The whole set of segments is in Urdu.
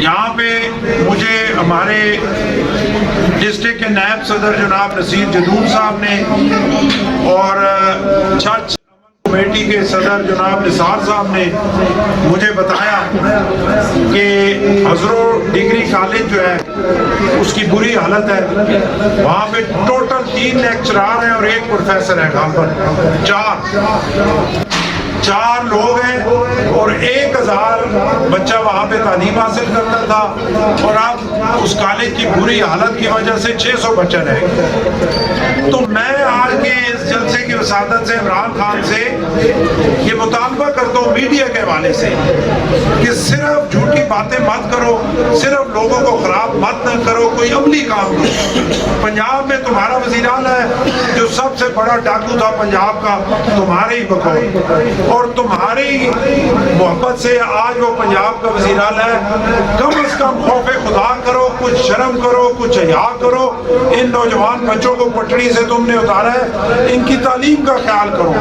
یہاں پہ مجھے ہمارے ڈسٹرکٹ کے نائب صدر جناب نصیر جدول صاحب نے اور چرچ کمیٹی کے صدر جناب نثار صاحب نے مجھے بتایا کہ ہزرو ڈگری کالج جو ہے اس کی بری حالت ہے. وہاں پہ ٹوٹل 3 لیکچرار ہیں اور 1 پروفیسر ہے. غالباً 4 لوگ ہیں اور 1000 بچہ وہاں پہ تعلیم حاصل کرتا تھا اور اب اس کالج کی بری حالت کی وجہ سے 600 بچہ رہ گئے. تو میں آج کے اس جلسے کی وسادت سے عمران خان سے یہ مطالبہ کرتا ہوں میڈیا کے حوالے سے کہ صرف جھوٹی باتیں مت کرو, صرف لوگوں کو خراب مت نہ کرو, کوئی عملی کام کرو. پنجاب میں تمہارا وزیر اعلیٰ ہے جو سب سے بڑا ڈاکو تھا پنجاب کا, تمہارے ہی بقول اور تمہاری محبت سے آج وہ پنجاب کا وزیر اعلیٰ ہے. کم از کم خوف خدا کرو, کچھ شرم کرو, کچھ حیا کرو. ان نوجوان بچوں کو پٹڑی سے تم نے اتارا ہے, ان کی تعلیم کا خیال کرو.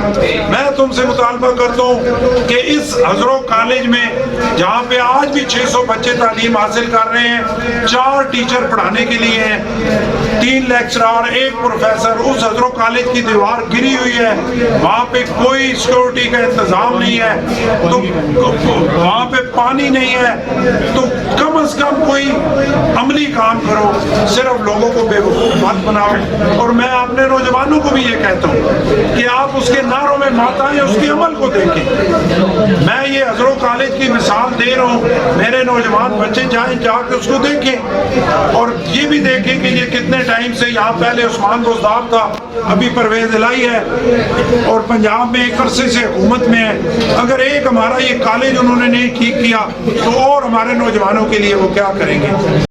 میں تم سے مطالبہ کرتا ہوں کہ اس ہزرو کالج میں جہاں پہ آج بھی 600 بچے تعلیم حاصل کر رہے ہیں, 4 ٹیچر پڑھانے کے لیے ہیں, 3 لیکچرار, 1 پروفیسر. اس ہزرو کالج کی دیوار گری ہوئی ہے, وہاں پہ کوئی سیکورٹی کا انتظام نہیں ہے, تو وہاں پہ پانی نہیں ہے. تو کم از کم کوئی عملی کام کرو, صرف لوگوں کو بے وقوف مت بناؤ. اور میں اپنے نوجوانوں کو بھی یہ کہتا ہوں کہ آپ اس کے نعروں میں مت آئیں, اس کے عمل کو دیکھیں. میں یہ ہزرو کالج کی مثال دے رہا ہوں, میرے نوجوان بچے جائیں, جا کے اس کو دیکھیں اور یہ بھی دیکھیں کہ یہ کتنے ٹائم سے یہاں پہلے عثمان بزدار تھا, ابھی پرویز الہی ہے اور پنجاب میں ایک عرصے سے حکومت میں ہے. اگر ایک ہمارا یہ کالج انہوں نے نہیں ٹھیک کیا تو اور ہمارے نوجوانوں کے لیے وہ کیا کریں گے.